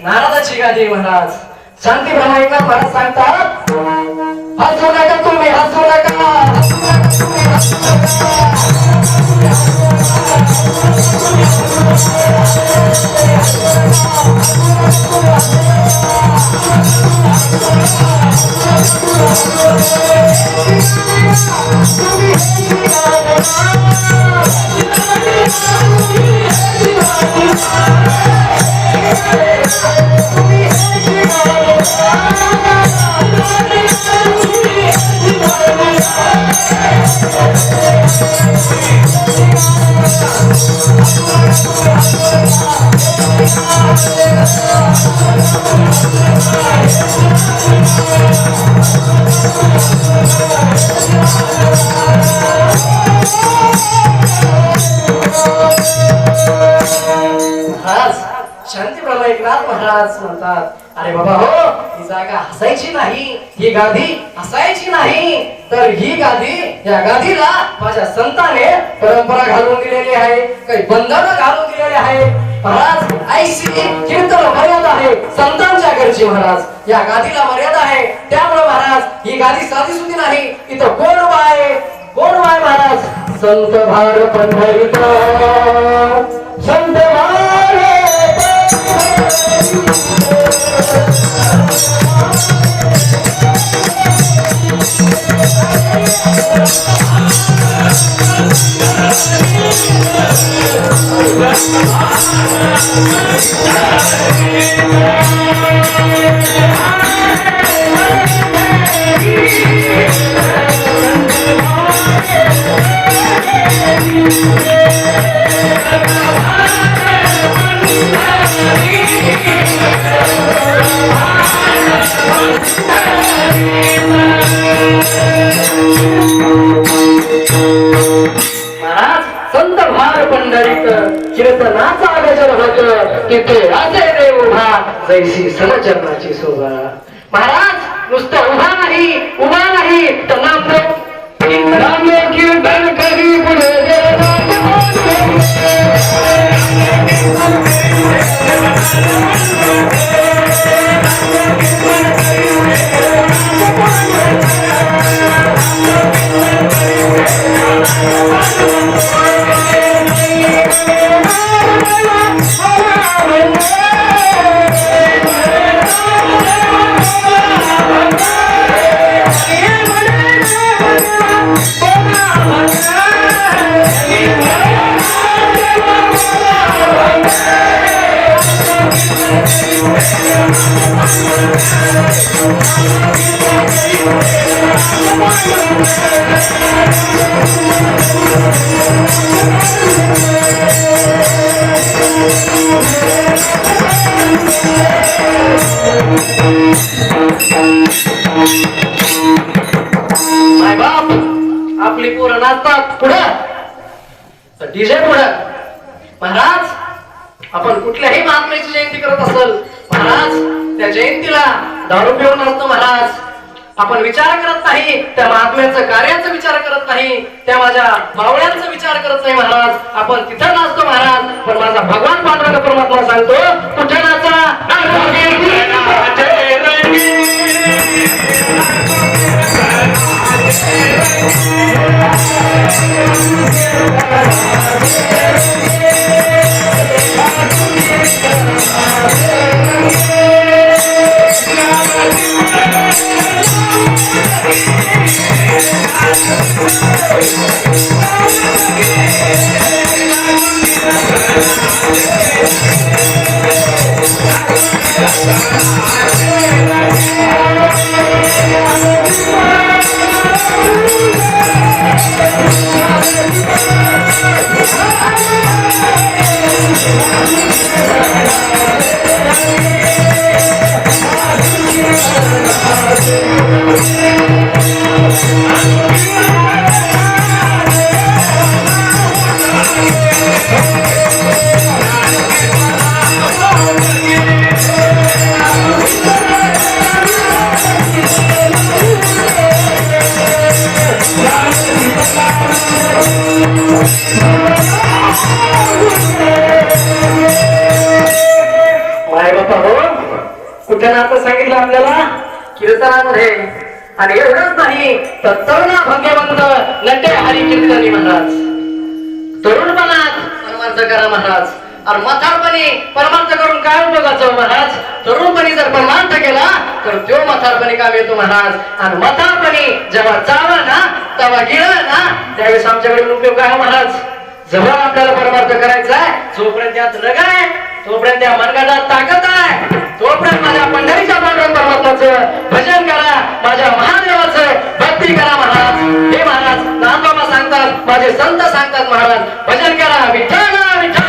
नारदाची गादी महाराज. शांती ब्रह्मविकार महाराज सांगतात, हसू नका तुम्ही, हसू नका, हसू नका तुम्ही, हसू शांती बाबा एकनाथ महाराज म्हणतात, अरे बाबा हो, ही जागा हसायची नाही, ही गादी हसायची नाही, तर ही गादी, या गादीला माझ्या संताने परंपरा घालून दिलेली आहे, काही बंधनं घालून दिलेले आहे महाराज. ऐशी कीर्तन मर्यादा आहे संतांच्या घरची महाराज. या गादीला मर्यादा आहे, त्यामुळे महाराज ही गादी साधी सुधी नाही, इथं गोड वाय महाराज. संत भार पंढरीत, संत भार कीर्तनाचा गजर होत, तिथे असे देव उभा, जैसी समचरणाची शोभा. महाराज नुसतं उभा नाही तर नामदेव कीर्तन करी पुढे आपली पोरं नाचतात पुढं, डीजे पुढं. महाराज आपण कुठल्याही महात्म्याची जयंती करत असेल महाराज, त्या जयंतीला दारू पिऊन नसतो महाराज. आपण विचार करत नाही, त्या महात्म्याचं कार्याचा विचार करत नाही, त्या माझ्या मावळ्यांचा विचार करत नाही महाराज. आपण तिथं नाचतो महाराज, पण माझा भगवान पांडुरंग परमात्मा सांगतो, कुठे नाचा, माय बापा हो, विठ्ठलाचं सांगितलं आपल्याला कीर्तनामध्ये. आणि एवढंच नाही तर तरुणा भंगेबंद नटे हरी कीर्तनी महाराज. तरुणपणात परमार्थ करा महाराज. आणि म्हातारपणी परमार्थ करून काय उपयोगाचं महाराज. तरुणपणी जर परमार्थ केला तर तो म्हातारपणी काम येतो महाराज. आणि म्हातारपणी जेव्हा चावा ना तेव्हा गिळा ना त्यावेळेस आमच्याकडे उपयोग आहे महाराज. जेव्हा आपल्याला परमार्थ करायचा आहे जोपर्यंत त्यात रग आहे तोपर्यंत त्या मनगटात ताकद आहे तोपर्यंत माझ्या पंढरीच्या पांडुरंग परमात्म्याचं भजन करा. माझ्या महादेवाचं भक्ती करा महाराज. हे महाराज नामबाबा सांगतात माझे संत सांगतात महाराज भजन करा विठ्ठल विठ्ठल.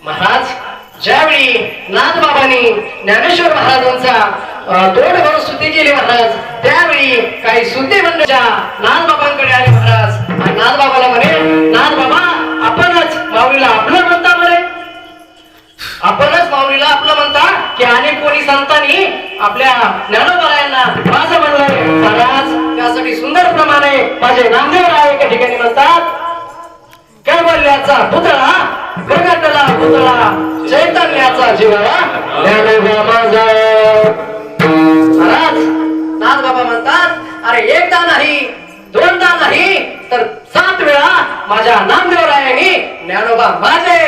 महाराज ज्यावेळी नाथबाबांनी ज्ञानेश्वर महाराजांचा तोडभर स्तुती केली महाराज त्यावेळी काही सुद्धी मंडळच्या नाथबाबांकडे आले महाराज. आणि नाथबाबाला म्हणे नाथबाबा आपणच माऊलीला आपलं म्हणता म्हणे. आपणच माऊलीला आपलं म्हणता की अनेक कोणी संतांनी आपल्या ज्ञानोबरायांना माझं म्हणलंय महाराज. त्यासाठी सुंदर प्रमाणे माझे नामदेव राय एका ठिकाणी म्हणतात कैवल्याचा पुतळा प्रगटला पुतळा चैतन्याचा जीवा ज्ञानोबा माझा. महाराज नाथबाबा म्हणतात अरे एकदा नाही दोनदा नाही तर 7 वेळा माझ्या नामदेवरायांनी ज्ञानोबा माझे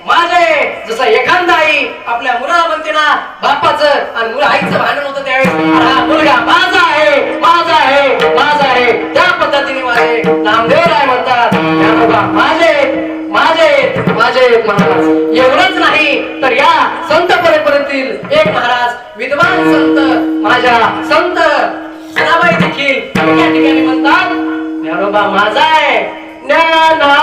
माझे. जसं एखादा आई आपल्या मुलाला म्हणते ना बापाचं आणि मुलं आईचं भांडण होतं त्यावेळेस हा मुलगा माझा आहे माझा आहे माझा आहे त्या पद्धतीने माझे नामदेवराय म्हणतात ज्ञानोबा माझे माझे माझे महाराज. एवढंच नाही तर या संत परंपरेतील एक महाराज विद्वान संत माझ्या संत सनाबाई देखील या ठिकाणी म्हणतात ज्ञानोबा माझा आहे ज्ञानाचा.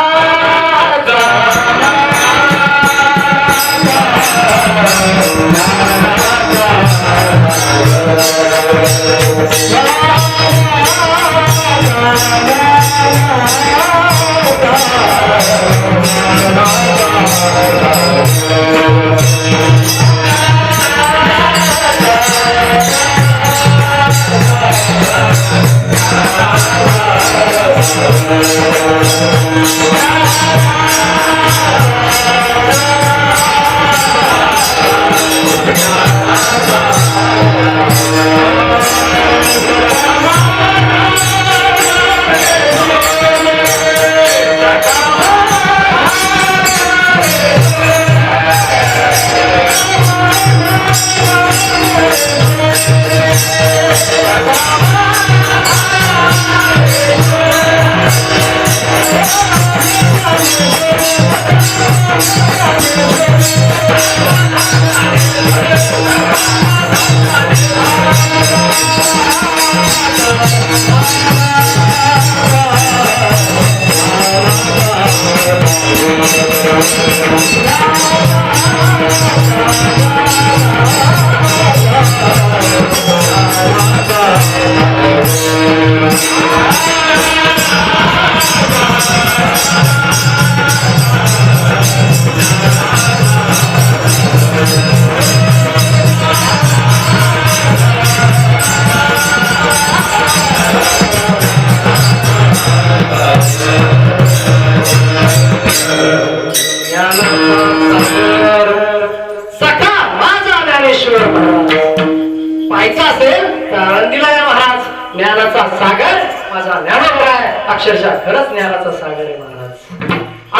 ज्ञानाचा सागर माझा ज्ञानोबा आहे. अक्षरशः खरंच ज्ञानाचा सागर आहे महाराज.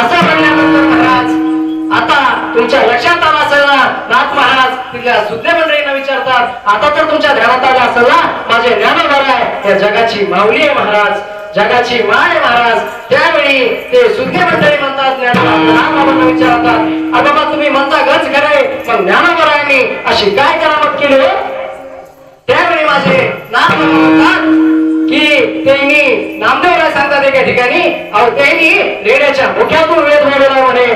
असं म्हणल्यानंतर महाराज आता तुमच्या लक्षात आला असेल ना नाथ महाराज तिथल्या सुज्ञ मंडळींना विचारतात आता तर तुमच्या ध्यानात आला असेल ना माझे ज्ञानोबा आहे या जगाची माऊली आहे महाराज जगाची माय महाराज. त्यावेळी ते सुज्ञ मंडळी म्हणतात ज्ञानोबांना विचारतात बाबा तुम्ही म्हणता गंज खरे मग ज्ञानोबारायांनी अशी काय करामत केली हो. त्यावेळी माझे नाथ म्हणतात की त्यांनी नामदेवराय सांगतात एका ठिकाणी अहो त्यांनी रेड्याच्या मुख्यातून वेद बोलवला म्हणे.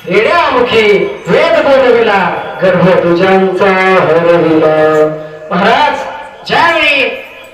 रेड्यामुखी वेद बोलविला गर्भ तुझ्यांचा हरविला. महाराज ज्यावेळी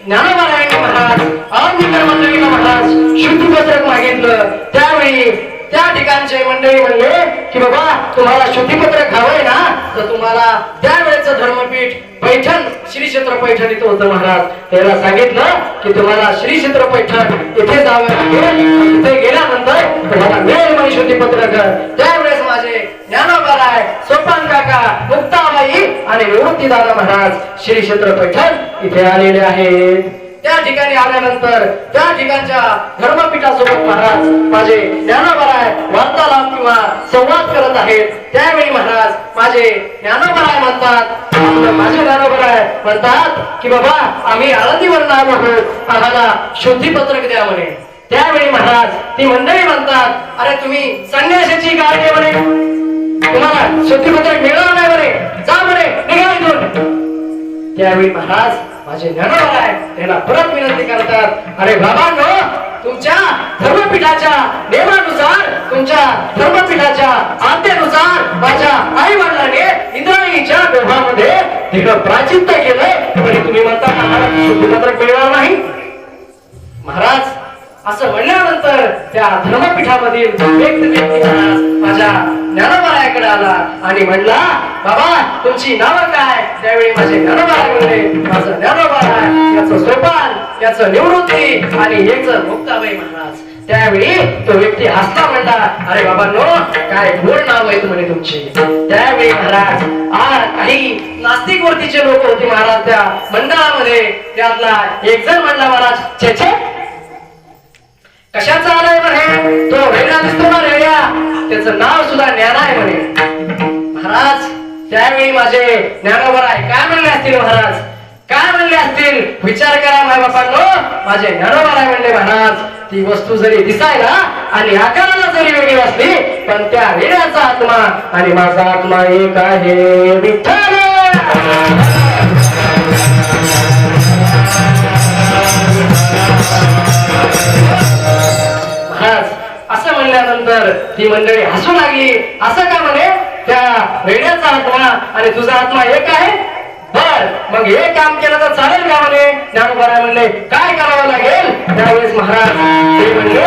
ज्ञानोबारायांनी महाराज आळंदीकर मंडळीला महाराज शुद्धीपत्रक मागितलं त्यावेळी त्या ठिकाणचे मंडळी म्हणले की बाबा तुम्हाला शुद्धीपत्रक हवंय ना तर तुम्हाला त्यावेळेचं धर्मपीठ पैठण श्री क्षेत्र पैठण इथं होतं. महाराज त्याला सांगितलं की तुम्हाला श्री क्षेत्र पैठण इथे जावं लागेल. इथे गेल्यानंतर तुम्हाला मिळेल म्हणे शुद्धीपत्रक. त्यावेळेस माझे ज्ञानोबाराय सोपान काका मुक्ताबाई आणि निवृत्तीदादा महाराज श्री क्षेत्र पैठण इथे आलेले आहेत. त्या ठिकाणी आल्यानंतर त्या ठिकाणच्या धर्मपीठासोबत महाराज माझे ज्ञानोबाराय वार्तालाप किंवा संवाद करत आहेत. त्यावेळी महाराज माझे ज्ञानोबाराय म्हणतात माझे ज्ञानोबाराय म्हणतात की बाबा आम्ही आळंदीवरून आलो आहोत आम्हाला शुद्धीपत्रक द्या म्हणे. त्यावेळी महाराज ती मंडळी म्हणतात अरे तुम्ही संन्यासाची गाडी आहे म्हणे तुम्हाला शुद्धीपत्रक मिळणार नाही म्हणे जा म्हणे निघा इथून. त्यावेळी महाराज माझे ज्ञानोबाराय त्यांना परत विनंती करतात अरे बाबांनो तुमच्या धर्मपीठाच्या नियमानुसार तुमच्या धर्मपीठाच्या आज्ञेनुसार माझ्या आई वडिलांनी इंद्राणीच्या गर्भामध्ये तिकडं प्राचित्य केलंय तरी तुम्ही म्हणता आम्हाला शुद्धीपत्रक मिळणार नाही. महाराज असं म्हणल्यानंतर त्या धर्मपीठामधील व्यक्ती महाराज माझ्या ज्ञानोबारायाकडे आला आणि म्हणला बाबा तुमची नावं काय. त्यावेळी माझे ज्ञानोबाराय म्हणले माझं ज्ञानोबाराय याचं सोपान याचं निवृत्ती आणि याचं मुक्ताबाई महाराज. त्यावेळी तो व्यक्ती हसला म्हणला अरे बाबांनो काय गोड नाव आहेत म्हणे तुमची. त्यावेळी महाराज काही नास्तिक वृत्तीचे लोक होते महाराज त्या मंडळामध्ये. त्यातला एक जण म्हणला महाराज छे छे कशाचा आलाय म्हणे तो वेगळा दिसतो ना रेड्या त्याचं नाव सुद्धा ज्ञान आहे म्हणे. महाराज त्यावेळी माझे ज्ञानोबाराय काय म्हणले असतील महाराज काय म्हणले असतील विचार करा माय बापांनो. माझे ज्ञानोबाराय म्हणले महाराज ती वस्तू जरी दिसायला आणि आकाराला जरी वेगळी असली पण त्या वेड्याचा आत्मा आणि माझा आत्मा एक आहे विठ्ठल. असं म्हणल्यानंतर ती मंडळी हसू लागली. असं का म्हणे त्या रेड्याचा आत्मा आणि तुझा आत्मा एक आहे बर मग हे काम केलं तर चालेल का म्हणे. ज्ञानोबाराय म्हणले काय करावं लागेल. त्यावेळेस महाराज ते म्हणले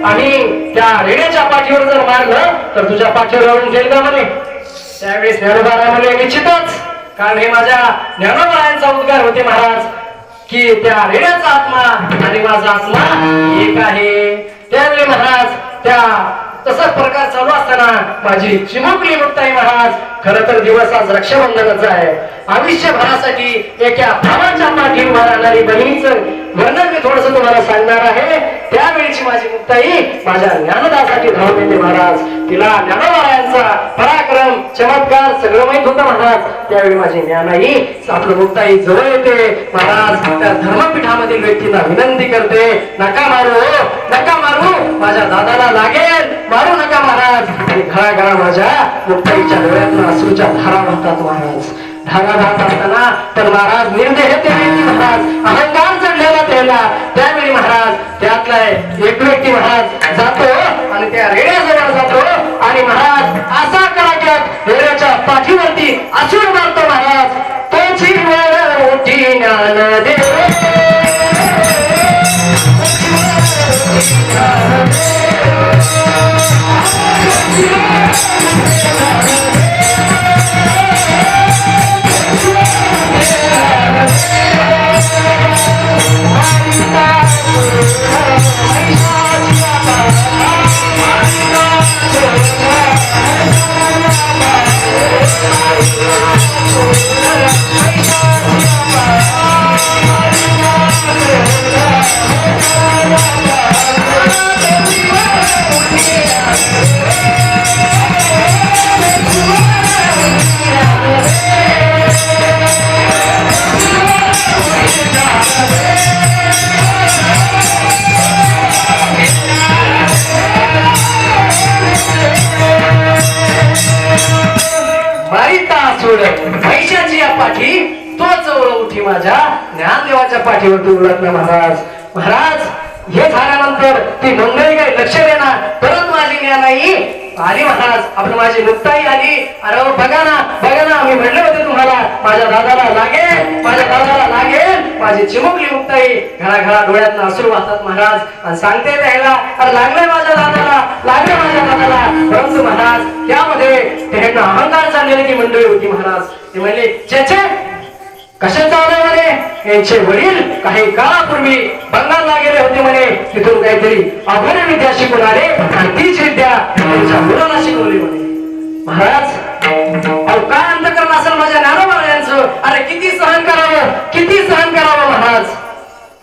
आम्ही त्या रेड्याच्या पाठीवर जर मारलं तर तुझ्या पाठीवर रडून घेईल का म्हणे. त्यावेळेस ज्ञानोबाराय म्हणले निश्चितच कारण हे माझ्या ज्ञानोबारायांचा उद्गार होते महाराज की त्या रेड्याचा आत्मा आणि माझा आत्मा एक आहे. त्यावेळी महाराज त्या तसा प्रकार चालू असताना माझी चिमुकली मुक्ताई महाराज खरं तर दिवस आज रक्षाबंधनाचा आहे. आयुष्यभरासाठी एका भावाच्या पाठी उभा राहणारी बहिणीचं वर्णन मी थोडस तुम्हाला सांगणार आहे. त्यावेळीची माझी मुक्ताई माझ्या ज्ञानदासाठी धावून येते महाराज. तिला ज्ञानोबारायांचा पराक्रम चमत्कार सगळं माहित होतं महाराज. त्यावेळी माझी ज्ञानाई आपलं मुक्ताई जवळ येते महाराज. त्या धर्मपीठामधील व्यक्तींना विनंती करते नका मारू नका मारू माझ्या दादाला लागेल मारू नका महाराज. आणि घळाघळा माझ्या मुक्ताईच्या डोळ्यातून अश्रूच्या धारा वाहतात महाराज. धारा वाहत असताना पण महाराज निर्दय ते व्यक्ती महाराज अहंकार चढलेला त्याला. त्यावेळी महाराज त्यातला एक व्यक्ती महाराज जातो आणि त्या रेड्याजवळ जातो आणि महाराज असा कराक्यात रेड्याच्या पाठीवरती असूर मारतो महाराज. तोची वेळ मोठी ज्ञानदेव पैशाची या पाठी तो जवळ उठी माझ्या ज्ञानदेवाच्या पाठीवर उलटला महाराज. महाराज हे झाल्यानंतर ती मंडळी काही लक्ष देणार परत माझी न्या नाही आली महाराज. आपण माझी मुक्ताई आली. अरे बघा ना मी म्हणले होते तुम्हाला माझ्या दादाला लागेल माझी चिमुकली मुक्ताई. घळा डोळ्यात अश्रू वाहतात महाराज आणि सांगते त्याला अरे लागले माझ्या दादाला. परंतु महाराज त्यामध्ये त्यांना अहंकार चाललेली मंडळी होती महाराज. ते म्हणले चेचे कशाचा आलंय म्हणे यांचे वडील काही काळापूर्वी बंगालला गेले होते म्हणे. तिथून काहीतरी अभून विद्या शिकून आले आणि तीच विद्या त्यांच्या मुलांना शिकवली म्हणे. महाराज अहो काय अंतकरण असेल माझ्या ज्ञानोबा यांचं. अरे किती सहन करावं महाराज.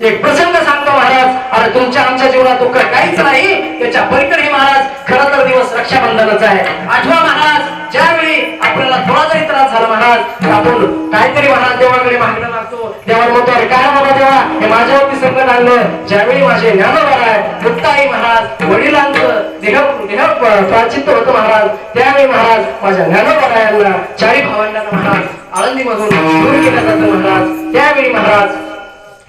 एक प्रसंग सांगतो महाराज. अरे तुमच्या आमच्या जीवनात दुःख काहीच नाही त्याच्या पलीकडे महाराज खरं तर दिवस रक्षाबंधनाचा आहे. आठवा महाराज ज्यावेळी आपल्याला थोडा जरी त्रास झाला महाराज आपण काहीतरी महाराज देवाकडे मागणं मागतो. देवाला म्हणतो अरे काय बाबा देवा हे माझ्यावरती संकट आणलं. ज्यावेळी माझे ज्ञानोबा आहे मुक्ताई महाराज वडिलांचं देह प्राचित्त होतं महाराज. त्यावेळी महाराज माझ्या ज्ञानोबा यांना चारी भावंडांना महाराज आळंदीमधून दूर केलं जातं महाराज. त्यावेळी महाराज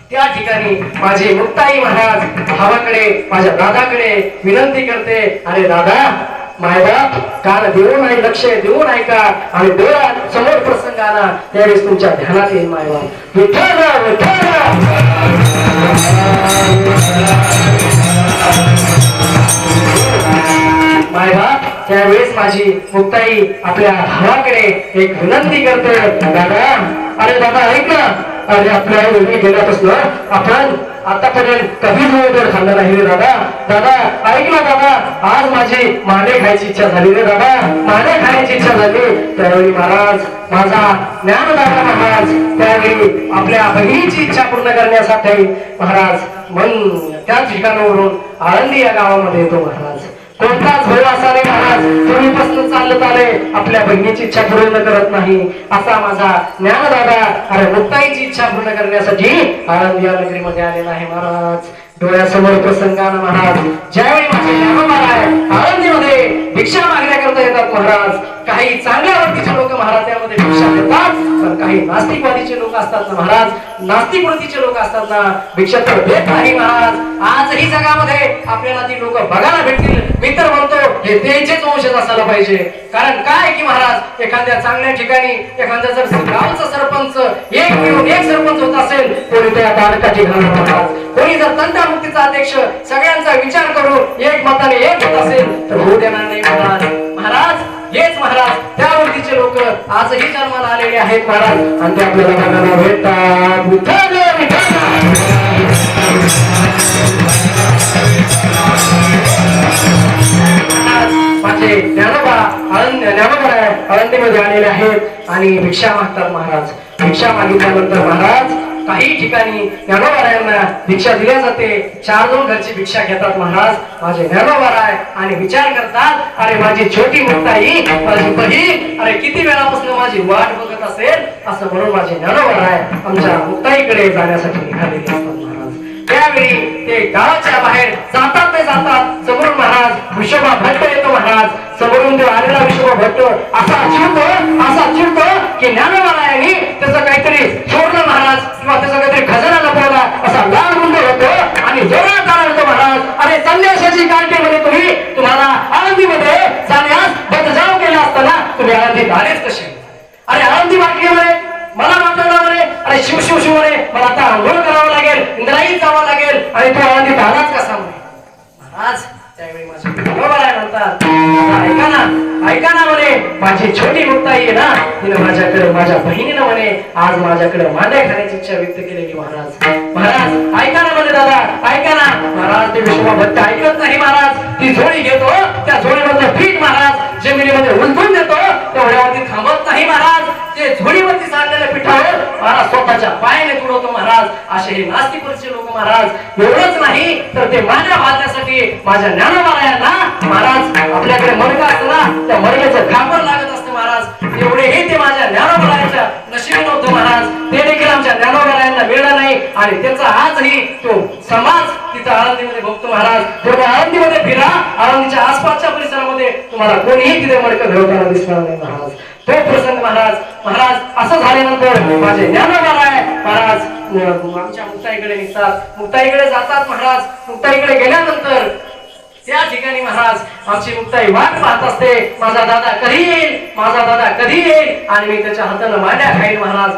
त्या ठिकाणी माझी मुक्ताई महाराज भावाकडे माझ्या दादाकडे विनंती करते अरे दादा मायबाप कान देऊ नाही लक्ष देऊन ऐका आणि डोळ्यात समोर प्रसंग आला त्यावेळेस तुमच्या ध्यानात येईल मायबाप. विठ्ठल मायबाप त्यावेळेस माझी मुक्ताई आपल्या भावाकडे एक विनंती करते दादा अरे दादा ऐक ना. अरे आपल्या मुलगी गेल्यापासून आपण आतापर्यंत कधीच वेळ खाल्ला नाही रे दादा ऐक ना दादा आज माझी माने खायची इच्छा झाली रे दादा. माने खाण्याची इच्छा झाली. त्यावेळी महाराज माझा ज्ञानदाता महाराज त्यावेळी आपल्या बहिणीची इच्छा पूर्ण करण्यासाठी महाराज मन त्या ठिकाणावरून आळंदी या गावामध्ये येतो महाराज. कोणताच भय असा नाही महाराज पूर्वीपासून चालत आले आपल्या बहिणीची इच्छा पूर्ण करत नाही असा माझा ज्ञानदादा अरे मुक्ताईची इच्छा पूर्ण करण्यासाठी आळंदी या नगरीमध्ये आलेला आहे महाराज. डोळ्यासमोर प्रसंगानं महाराज ज्यावेळी माझे ज्ञानोबा आहे आळंदीमध्ये भिक्षा मागण्याकरता येतात महाराज. काही चांगल्या वृत्तीचे लोक महाराज त्यामध्ये भिक्षा देतात तर काही नास्तिकवादीचे लोक असतात ना महाराज नास्तिक वृत्तीचे लोक असतात ना भिक्षा तर देत नाही महाराज. आजही जगामध्ये आपल्याला ती लोक बघायला भेटतील. मी तर म्हणतो हे त्यांचेच वंशज असायला पाहिजे. कारण काय की महाराज एखाद्या चांगल्या ठिकाणी एखाद्या जर गावचा सरपंच एक मिळून एक सरपंच होत असेल कोणी त्या दारकाठी घालणार महाराज. कोणी जर तंटामुक्तीचा अध्यक्ष सगळ्यांचा विचार करून एक मताने एक होत असेल तर होऊ देणार नाही महाराज. हेच महाराज त्या वृत्तीचे लोक आजही जन्माला आलेले आहेत महाराज आणि ते आपल्याला बघायला भेटतात. माझे ज्ञानोबा आळंदीमध्ये आलेले आहेत आणि भिक्षा मागतात महाराज. भिक्षा मागितल्यानंतर महाराज काही ठिकाणी ज्ञानोबारायांना भिक्षा दिल्या जाते. 4-2 घरची भिक्षा घेतात महाराज माझे ज्ञानोबाराय आणि विचार करतात अरे माझी छोटी मुक्ताई माझी बहीण अरे किती वेळापासून माझी वाट बघत असेल असं म्हणून माझे ज्ञानोबाराय आमच्या मुक्ताईकडे जाण्यासाठी निघालेले असतात महाराज. त्यावेळी ते गावाच्या बाहेर जातात ते जातात समोरून महाराज विश्वभा भट्ट येतो महाराज. समोरून तो आलेला विश्वभा भट्ट असा चिडतो की ज्ञानोबारायांनी त्याचं काहीतरी सोडलं महाराज किंवा त्याचा काहीतरी खजाना लपवला असा लाल गुंड होतो आणि जोरात आढळतो महाराज. अरे संन्यासाची काळजीमध्ये तुम्हाला आळंदीमध्ये जाण्यास बदजाव केला असताना तुम्ही आळंदीत आलेच कसे. अरे आळंदी वाटली म्हणे मला वाटलं म्हणे अरे शिव म्हणे मला आता आंघोळ करावं लागेल इंद्राईत जावं लागेल आणि तो आळंदीत आलाच कसा म्हणे. महाराज त्यावेळी माझे म्हणतात ऐका ना म्हणे माझी छोटी मुक्ताई आहे ना तिने माझ्याकडे माझ्या बहिणीनं म्हणे आज माझ्याकडे मांड्या खाण्याची इच्छा व्यक्त केलेली महाराज ऐका ना म्हणे दादा ऐका ना. महाराज ते विश्वभा भट्ट ऐकत नाही महाराज. ती झोळी घेतो त्या झोळीमधलं पीठ महाराज जमिनीमध्ये उलटून देतो तेवढ्यावरती थांबत नाही महाराज. ते झोळीवरती सांडलेल्या पिठावर महाराज स्वतःच्या पायाने तुडवतो महाराज. असे हे नास्तिकवरचे लोक महाराज. एवढंच नाही तर ते माझ्या भाजण्यासाठी माझ्या ज्ञानोबारायांना महाराज आपल्याकडे मडका असताना त्या मडक्याचं खापर लागत असतं महाराज. एवढेही ते माझ्या ज्ञानोबारायांच्या नशिबी नव्हतं महाराज. ते देखील आमच्या ज्ञानोबारायांना मिळालं नाही आणि त्याचा आजही तो समाज तिथं आळंदीमध्ये बघतो महाराज. थोड्या आळंदीमध्ये फिरा आळंदीच्या आसपासच्या परिसरामध्ये तुम्हाला कोणीही तिथे मडकं घडवताना दिसणार नाही महाराज. तो प्रसंग महाराज असं झाल्यानंतर माझे ज्ञानोबाराय महाराज आमच्या मुक्ताईकडे निघतात, मुक्ताईकडे जातात महाराज. मुक्ताईकडे गेल्यानंतर त्या ठिकाणी महाराज आमची मुक्ताई वाट पाहत असते. माझा दादा कधी येईल, माझा दादा कधी येईल आणि मी त्याच्या हातानं मांड्या खाईल महाराज.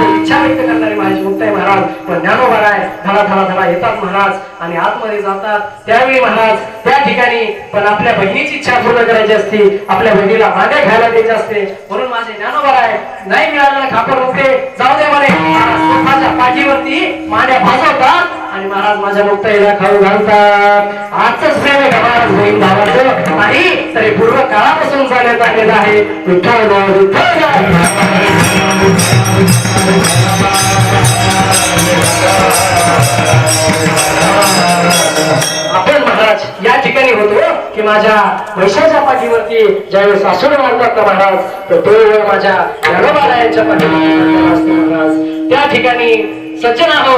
इच्छा व्यक्त करणारी माझी मुक्ताई महाराज. पण ज्ञानोबाराय धडा धडा धडा येतात महाराज आणि आतमध्ये जातात. त्यावेळी महाराज त्या ठिकाणी पण आपल्या बहिणीची इच्छा पूर्ण करायची असते, आपल्या बहिणीला मांड्या घ्यायला द्यायचे असते. म्हणून माझे ज्ञानोबाराय नाही मिळालेला खापर होते जाऊ दे म्हणे. स्वतःच्या पाठीवरती मांड्या भाजवतात आणि महाराज माझ्या मुक्ताईला खाऊ घालतात. आजच प्रेम आहे महाराज बहीण भावाचं आणि तरी पूर्व काळापासून चालत आलेलं आहे. विठ्ठल आपण महाराज या ठिकाणी होतो की माझ्या वैशाच्या पाठीवरती ज्यावेळेस सासूर मारतात ना महाराज, तर तो वेळ माझ्या ज्ञानोबारायांच्या पाठीवरती असतो महाराज. त्या ठिकाणी सज्जना हो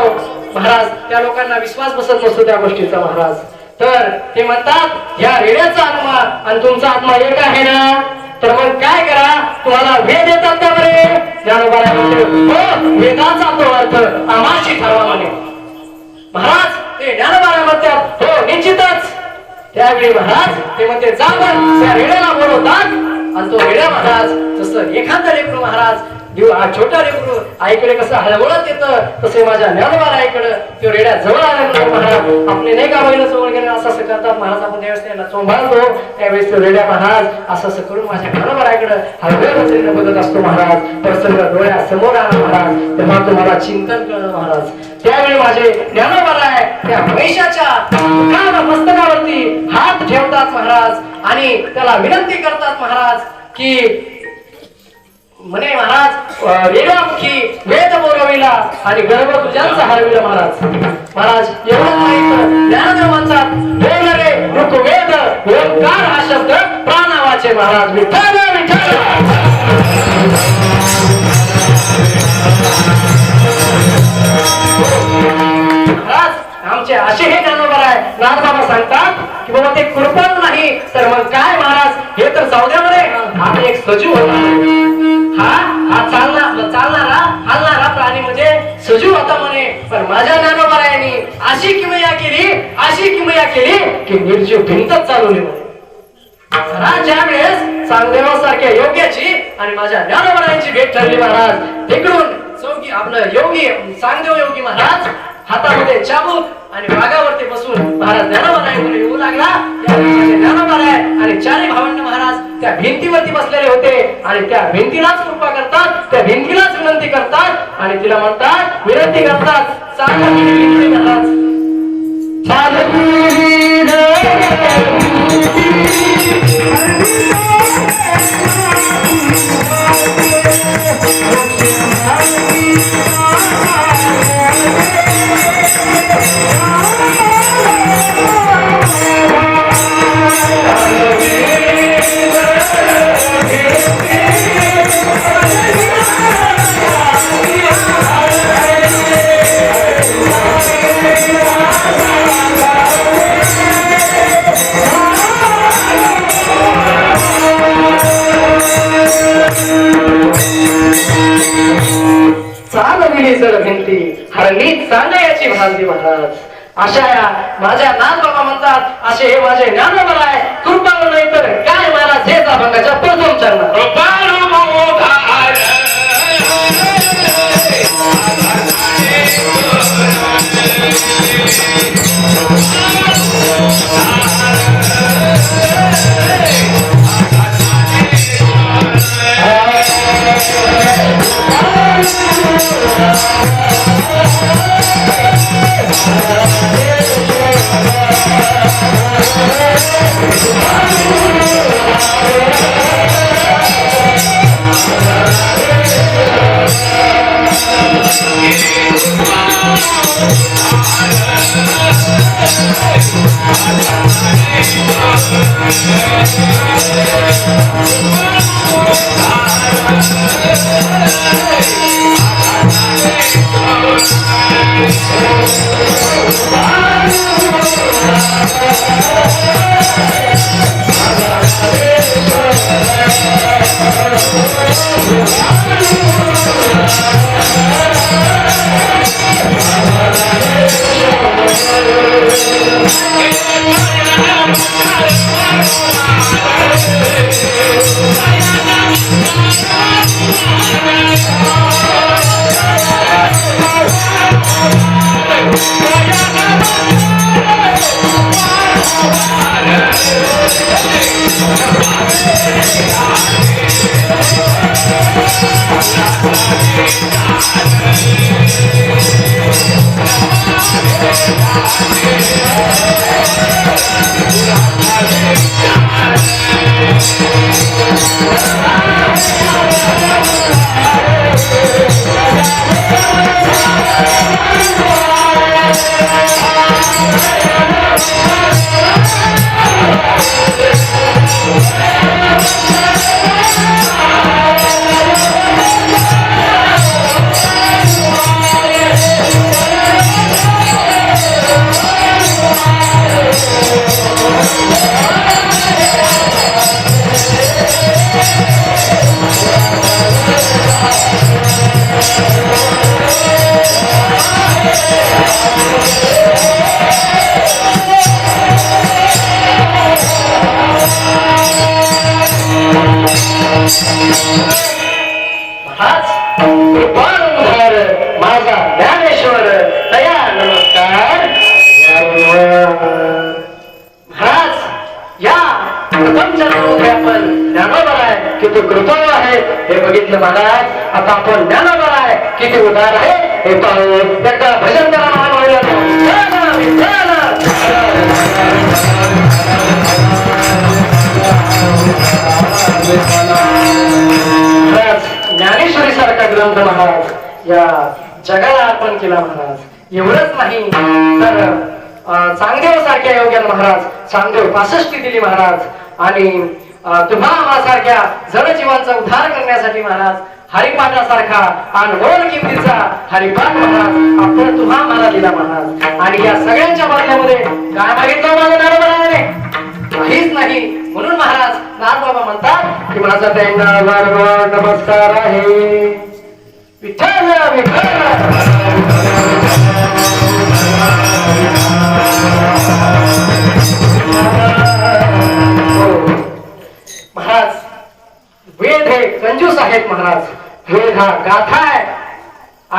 महाराज, त्या लोकांना विश्वास बसत नसतो त्या गोष्टीचा महाराज. तर ते म्हणतात या रेड्याचा आत्मा आणि तुमचा आत्मा एक आहे ना, तर मग काय करा, तुम्हाला वेद येतात का बरे? ज्ञानोबाराय म्हणते हो, वेदाचा तो अर्थ आम्हाशी ठरवा म्हणे महाराज. ते ज्ञानोबाराय म्हणतात हो निश्चितच. त्यावेळी महाराज ते म्हणते जा पण त्या रेड्याला बोलवतात आणि तो रेड्या महाराज जसं एखादा लेकरू महाराज छोटा लेकरू आईकडे कसं हळवळत येतं तसे माझ्या ज्ञानोबारायकडे तो रेड्या जवळ आल्यानंतर महाराज आपले नाही का बहिण जवळ गेले असं असं करतात महाराज. आपण त्यावेळेस त्यांना चोंभाळतो, त्यावेळेस तो रेड्या महाराज असं असं करून माझ्या ज्ञानोबारायकडे हळव्या बघत असतो महाराज. प्रसंग डोळ्यासमोर आला महाराज, तेव्हा तुम्हाला चिंतन कळलं महाराज. त्यावेळी माझे ज्ञानोबाराय त्या महिषाच्या मस्तकावरती हात ठेवतात महाराज आणि त्याला विनंती करतात महाराज की म्हणे महाराज वेदामुखी वेद बोलविला आणि गर्भ तुझ्यांचा हरविला महाराज. महाराज एवढंच माहित ज्ञानदेवांचा बोल रे ऋग्वेद ओंकार हा शब्द प्राणावाचे महाराज. विठ्ठल विठ्ठल महाराज आमचे असे हे ज्ञानोबाराय नाथबाबा सांगतात की बाबा ते कृपण नाही तर मग काय महाराज, हे तर जाऊ द्या म्हणे. हा एक सजीव होता, हा चालणारा हलणारा प्राणी म्हणजे सजीव होता म्हणे. पण माझ्या ज्ञानोबारायांनी अशी किमया केली की निर्जीव भिंतच चालवली म्हणे. ज्या वेळेस चांगदेवासारख्या योग्याची आणि माझ्या ज्ञानोबारायांची भेट ठरली महाराज, तिकडून चौकी आपलं योगी चांगदेव योगी महाराज हातामध्ये चाबूक आणि वाघावरती बसून महाराज ज्ञानोबारायांकडे येऊ लागला. ज्ञानोबाराय आणि चारी भावंड महाराज त्या भिंतीवरती बसलेले होते आणि त्या भिंतीलाच कृपा करतात, त्या भिंतीलाच विनंती करतात आणि तिला म्हणतात विनंती करतात चांगली महाराज भिंती हरलीच सांगायची भांती महाराज. अशा या माझ्या नाथबाबा म्हणतात असे हे माझे ज्ञानोबाराय कृपाळू नाही तर काय महाराज हेच अभंगाच्या प्रथम चरणात महाराज कृपाळुधार माझा ज्ञानेश्वर दया नमस्कार. महाराज या प्रपंचामध्ये आपण ज्ञानोबर आहे किती कृपाळू आहे हे बघितलं महाराज. आता आपण ज्ञानोबर आहे किती उदार आहे हे पाहू. एकदा भजन करा महान ज्ञानेश्वरी सारखा ग्रंथ महाराज या जगाला अर्पण केला महाराज. एवढंच नाही तर चांगदेव सारख्या योग्यान महाराज चांगदेव 65 दिली महाराज. आणि तुम्हा सारख्या जनजीवांचा उद्धार करण्यासाठी महाराज हरिपाठासारखा अनमोल किमतीचा हरिपाठ महाराज आपण तुम्हा मला दिला महाराज. आणि या सगळ्यांच्या बदल्यामध्ये काय मागितलं माझं नारोबराने? काहीच नाही. म्हणून महाराज नारबाबा म्हणतात की माझा त्यांना नमस्कार आहे. विठ्ठल विठ्ठल महाराज वेद हे कंजूस आहेत महाराज. वेद हा गाथा आहे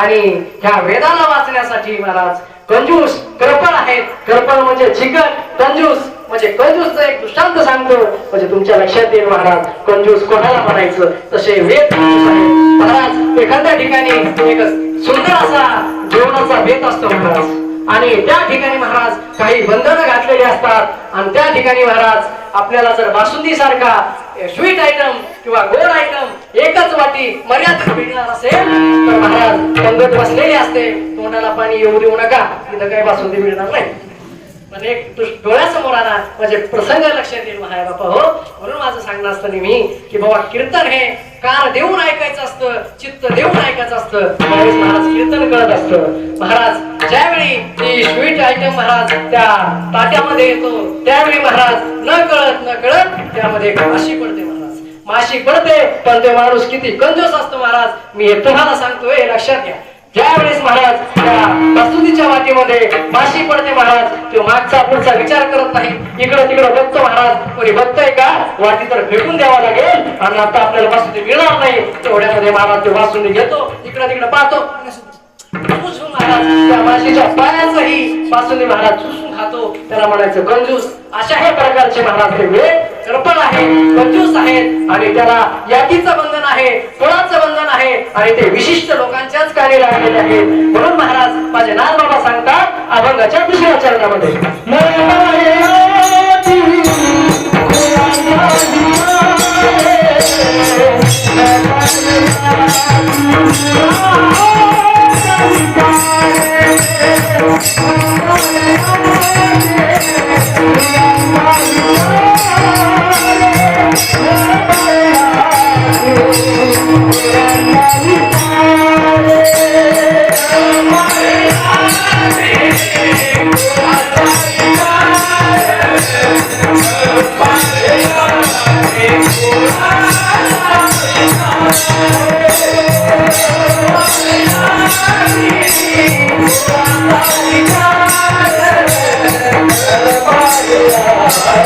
आणि ह्या वेदाला वाचण्यासाठी महाराज कंजूस कृपण आहेत. कृपण म्हणजे चिकट, कंजूस म्हणजे कंजूसचा एक दृष्टांत सांगतो म्हणजे तुमच्या लक्षात येईल महाराज कंजूस कोणाला म्हणायचं. तसे वेद कंजूस आहेत महाराज. एखाद्या ठिकाणी एक सुंदर असा जीवनाचा बेत असतो महाराज आणि त्या ठिकाणी महाराज काही बंधनं घातलेली असतात आणि त्या ठिकाणी महाराज आपल्याला जर बासुंदी सारखा स्वीट आयटम किंवा गोड आयटम एकच वाटी मर्यादित मिळणार असेल तर महाराज पंगत बसलेली असते. तोंडाला पाणी येऊ देऊ नका, इथं काही बासुंदी मिळणार नाही. पण एक डोळ्यासमोर आला म्हणजे प्रसंग लक्षात येईल महाराज बापा हो. म्हणून माझं सांगणं असतं नेहमी की बाबा कीर्तन हे कान देऊन ऐकायचं असतं, चित्त देऊन ऐकायचं असतं. त्यावेळेस महाराज कीर्तन कळत असतं. महाराज ज्यावेळी ती स्वीट आयटम महाराज त्या ताट्यामध्ये येतो त्यावेळी महाराज न कळत त्यामध्ये माशी पडते महाराज. माशी पडते पण ते माणूस किती कंजूस असतो महाराज. मी हे तुम्हाला सांगतोय हे लक्षात घ्या. ज्यावेळेस महाराज त्या बासुंदीच्या वाटीमध्ये माशी पडते महाराज तो मागचा पुढचा विचार करत नाही. इकडं तिकडं बघतो महाराज कोणी बघतोय का वाटी तर फेकून द्यावा लागेल आणि आता आपल्याला बासुंदी मिळणार नाही. तेवढ्यामध्ये महाराज तो बासुंदी घेतो इकडं तिकडं पाहतो महाराज त्या माशीच्या पायाचंही बासुंदी महाराज चुसून खातो. त्याला म्हणायचं कंजूस. अशा हे प्रकारचे महाराज ते वेळ कृपण आहे, कंजूस आहेत आणि त्याला यादीचं बंधन आहे, कुळाचं बंधन आहे आणि ते विशिष्ट लोकांच्याच कार्य लागलेले आहे. म्हणून महाराज माझे नारबाबा सांगतात अभंगाच्या दुसऱ्या चरणामध्ये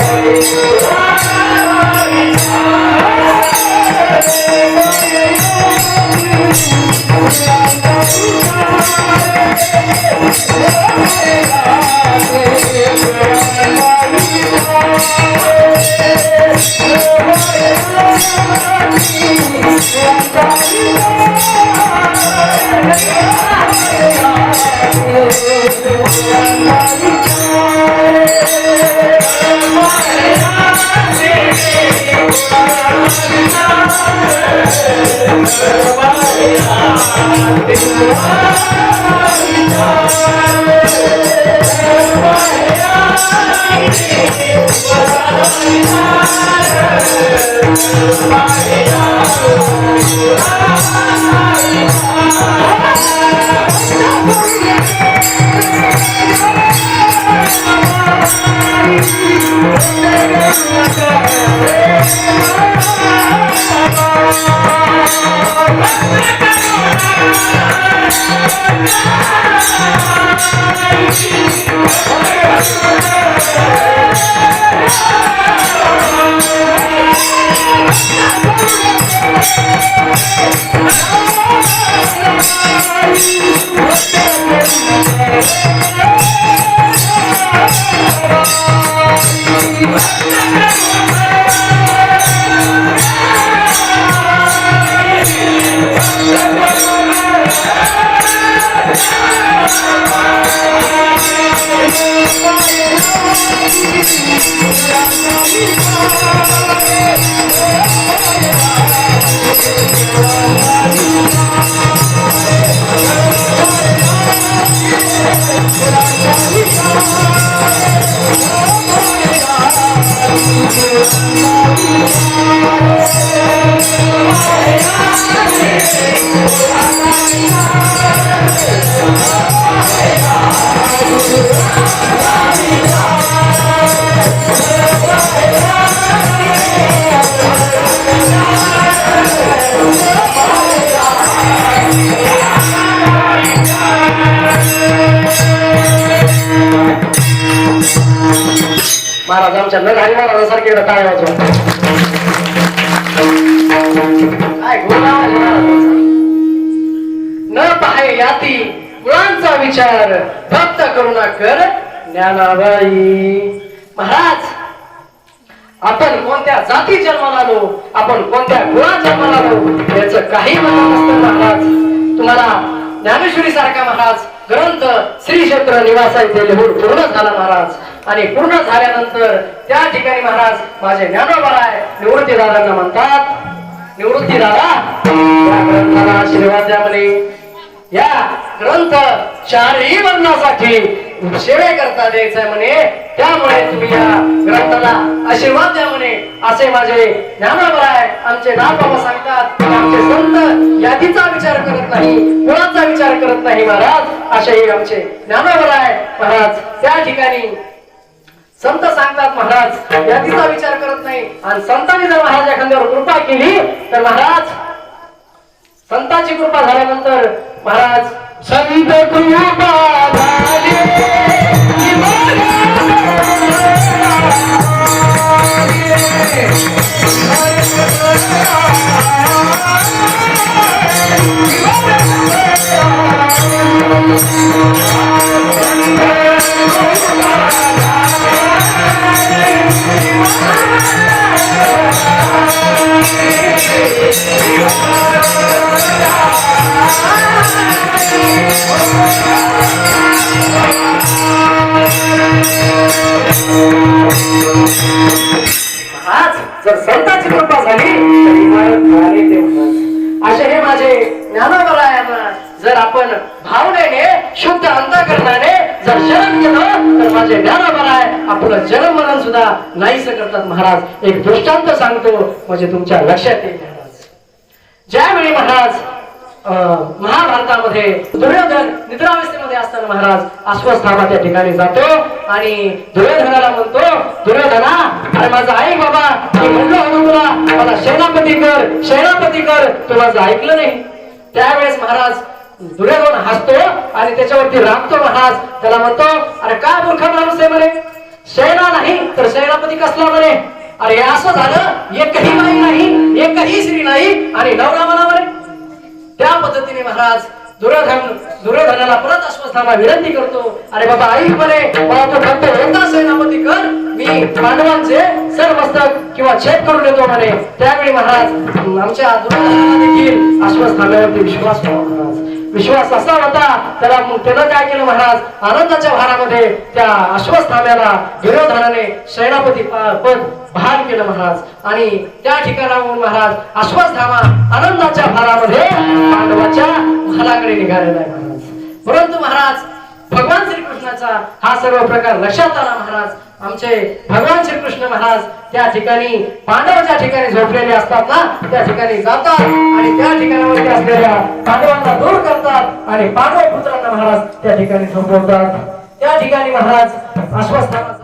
Thank you. महाराज आमच्या न घाली महाराजासारखे टाळ्या वाजवा. काय गुन्हा आहे महाराजांचा? न पाहे याती गुणांचा विचार फक्त करुणा कर ज्ञानाबाई. महाराज आपण कोणत्या जाती जन्माला आलो, आपण कोणत्या गुणात जन्माला आलो याचं काही म्हणणं नसतं महाराज. तुम्हाला ज्ञानेश्वरी सारखा महाराज ग्रंथ श्री क्षेत्र निवास आहे ते पूर्ण झाला महाराज. आणि पूर्ण झाल्यानंतर त्या ठिकाणी महाराज माझे ज्ञानोबराय निवृत्ती दादांना म्हणतात, निवृत्ती दादा या ग्रंथाला आशीर्वाद द्या म्हणे. या ग्रंथ चारही वर्णासाठी सेवे करता द्यायचंय म्हणे, त्यामुळे तुम्ही या ग्रंथाला आशीर्वाद द्या म्हणे असे माझे ज्ञानोबराय आमचे नाथबाबा सांगतात. आमचे संत यादीचा विचार करत नाही, कुणाचा विचार करत नाही महाराज, असेही आमचे ज्ञानोबराय महाराज. त्या ठिकाणी संत सांगतात महाराज यादीचा विचार करत नाही. आणि संतांनी जर महाराज एखाद्यावर कृपा केली तर महाराज संतांची कृपा झाल्यानंतर महाराज संत कृपा झाली जर संतांची कृपा झाली असे हे माझे ज्ञानोबरायांना जर आपण भावनेने शुद्ध अंतःकरणाने जर शरण केलं तर माझे ज्ञानोबराय आपलं जन्म मरण सुद्धा नाहीस करतात महाराज. एक दृष्टांत सांगतो म्हणजे तुमच्या लक्षात येईल महाराज. ज्यावेळी महाराज महाभारतामध्ये दुर्योधन निद्रावस्थेमध्ये असताना महाराज अश्वस्थामा त्या ठिकाणी जातो आणि दुर्योधनाला म्हणतो, दुर्योधना अरे माझं ऐक बाबा, मी म्हणलो होतो तुला मला सेनापती कर सेनापती कर, तू माझं ऐकलं नाही. त्यावेळेस महाराज दुर्योधन हसतो आणि त्याच्यावरती रागतो महाराज. त्याला म्हणतो अरे काय मूर्ख माणूस आहे म्हणे, सेना नाही तर सेनापती कसला म्हणे. अरे असं झालं एकही बाई नाही एकही स्त्री नाही आणि नवरा म्हणा म्हणे. त्या पद्धतीने महाराज दुर्योधनाला परत अश्वस्थामा विनंती करतो, अरे बाबा ऐक म्हणे मला तो फक्त एकदा सेनापती कर, मी पांडवांचे सरमस्तक किंवा छेद करून येतो म्हणे. त्यावेळी महाराज आमच्या दुर्योधनाला देखील अश्वस्थाम्यावरती विश्वास होता महाराज. विश्वास असा होता त्याला त्यानं काय केलं महाराज, आनंदाच्या भारामध्ये त्या अश्वस्थाम्याला दुर्योधनाने सेनापती पद बहाल केलं महाराज. आणि त्या ठिकाणाहून महाराज अश्वस्थामा आनंदाच्या भारामध्ये पांडवाच्या महालाकडे निघालेला आहे महाराज. परंतु महाराज भगवान श्रीकृष्णाचा हा सर्व प्रकार लक्षात आला महाराज. आमचे भगवान श्रीकृष्ण महाराज त्या ठिकाणी पांडवाच्या ठिकाणी झोपलेले असतात ना, त्या ठिकाणी जातात आणि त्या ठिकाणावरती असलेल्या पांडवांना दूर करतात आणि पांडव पुत्रांना महाराज त्या ठिकाणी झोपवतात. त्या ठिकाणी महाराज अश्वस्थामा